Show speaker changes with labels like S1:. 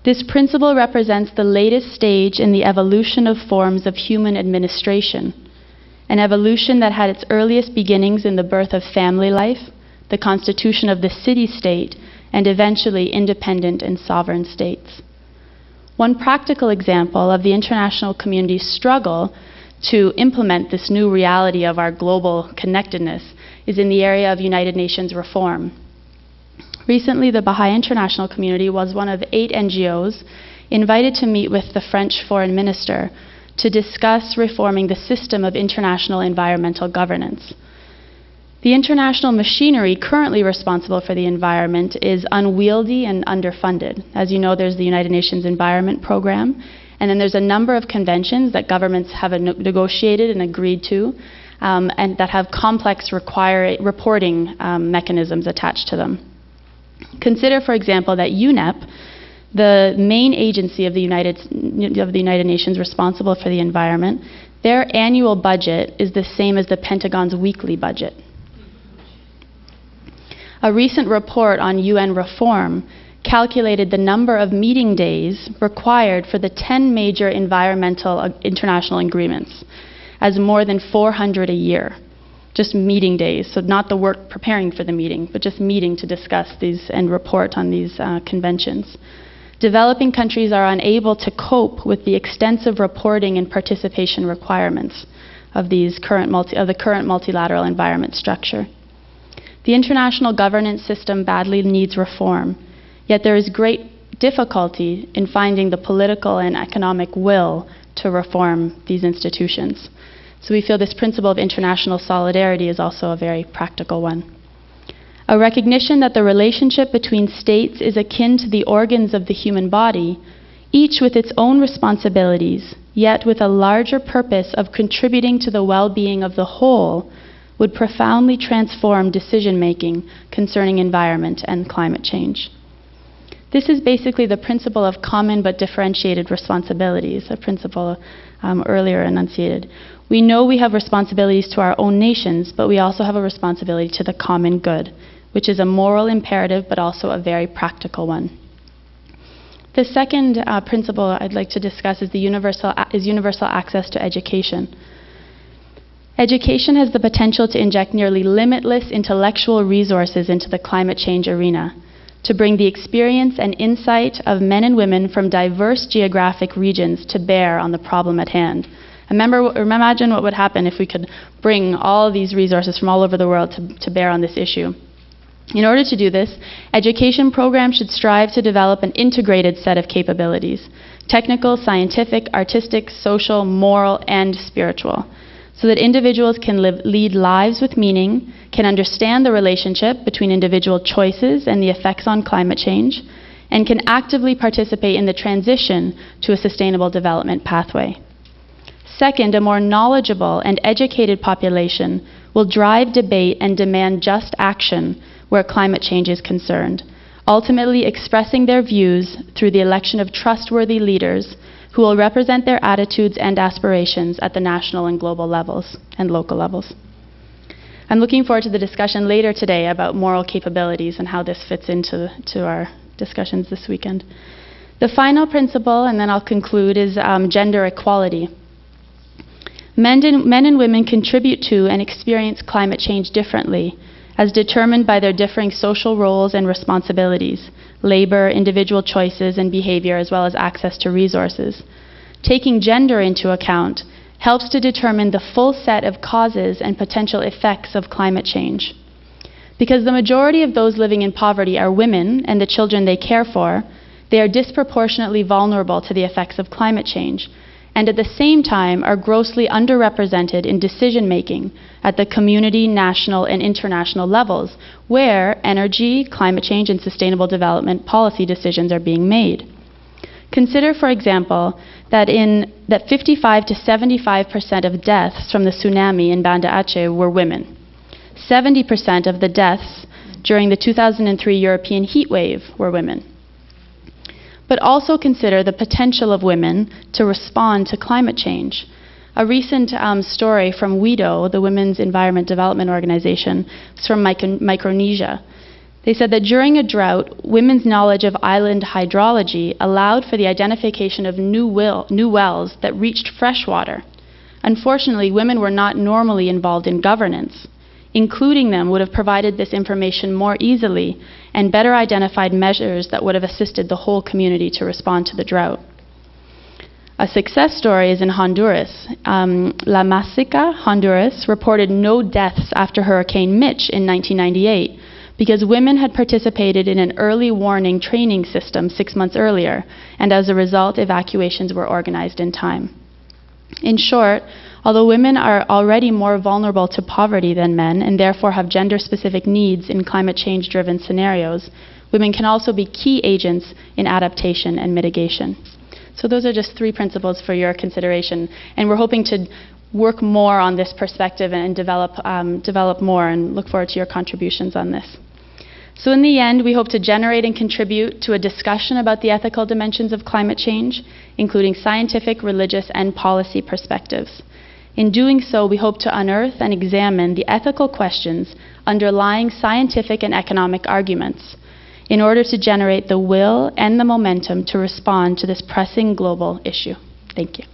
S1: This principle represents the latest stage in the evolution of forms of human administration, an evolution that had its earliest beginnings in the birth of family life, the constitution of the city-state, and eventually independent and sovereign states. One practical example of the international community's struggle to implement this new reality of our global connectedness is in the area of United Nations reform. Recently, the Baha'i international community was one of 8 NGOs invited to meet with the French foreign minister to discuss reforming the system of international environmental governance. The international machinery currently responsible for the environment is unwieldy and underfunded. As you know, there's the United Nations Environment Program, and then there's a number of conventions that governments have negotiated and agreed to, and that have complex reporting mechanisms attached to them. Consider, for example, that UNEP, the main agency of the United Nations responsible for the environment, their annual budget is the same as the Pentagon's weekly budget. A recent report on UN reform calculated the number of meeting days required for the 10 major environmental international agreements as more than 400 a year. Just meeting days, so not the work preparing for the meeting, but just meeting to discuss these and report on these conventions. Developing countries are unable to cope with the extensive reporting and participation requirements of the current multilateral environment structure. The international governance system badly needs reform, yet there is great difficulty in finding the political and economic will to reform these institutions. So we feel this principle of international solidarity is also a very practical one. A recognition that the relationship between states is akin to the organs of the human body, each with its own responsibilities, yet with a larger purpose of contributing to the well-being of the whole, would profoundly transform decision-making concerning environment and climate change. This is basically the principle of common but differentiated responsibilities, a principle earlier enunciated. We know we have responsibilities to our own nations, but we also have a responsibility to the common good, which is a moral imperative but also a very practical one. The second principle I'd like to discuss is universal access to education. Education has the potential to inject nearly limitless intellectual resources into the climate change arena, to bring the experience and insight of men and women from diverse geographic regions to bear on the problem at hand. Imagine what would happen if we could bring all these resources from all over the world to bear on this issue. In order to do this, education programs should strive to develop an integrated set of capabilities: technical, scientific, artistic, social, moral, and spiritual, so that individuals can lead lives with meaning, can understand the relationship between individual choices and the effects on climate change, and can actively participate in the transition to a sustainable development pathway. Second, a more knowledgeable and educated population will drive debate and demand just action where climate change is concerned, ultimately expressing their views through the election of trustworthy leaders who will represent their attitudes and aspirations at the national and global levels and local levels. I'm looking forward to the discussion later today about moral capabilities and how this fits into our discussions this weekend. The final principle, and then I'll conclude, is gender equality. Men and women contribute to and experience climate change differently, as determined by their differing social roles and responsibilities, labor, individual choices and behavior, as well as access to resources. Taking gender into account helps to determine the full set of causes and potential effects of climate change. Because the majority of those living in poverty are women and the children they care for, they are disproportionately vulnerable to the effects of climate change, and at the same time are grossly underrepresented in decision-making at the community, national, and international levels, where energy, climate change, and sustainable development policy decisions are being made. Consider, for example, that 55 to 75% of deaths from the tsunami in Banda Aceh were women. 70% of the deaths during the 2003 European heat wave were women. But also consider the potential of women to respond to climate change. A recent story from WEDO, the Women's Environment Development Organization, is from Micronesia. They said that during a drought, women's knowledge of island hydrology allowed for the identification of new wells that reached fresh water. Unfortunately, women were not normally involved in governance. Including them would have provided this information more easily and better identified measures that would have assisted the whole community to respond to the drought. A success story is in Honduras. La Masica, Honduras, reported no deaths after Hurricane Mitch in 1998 because women had participated in an early warning training system 6 months earlier, and as a result, evacuations were organized in time. In short, although women are already more vulnerable to poverty than men and therefore have gender-specific needs in climate change-driven scenarios, women can also be key agents in adaptation and mitigation. So those are just 3 principles for your consideration, and we're hoping to work more on this perspective and develop more, and look forward to your contributions on this. So in the end, we hope to generate and contribute to a discussion about the ethical dimensions of climate change, including scientific, religious, and policy perspectives. In doing so, we hope to unearth and examine the ethical questions underlying scientific and economic arguments in order to generate the will and the momentum to respond to this pressing global issue. Thank you.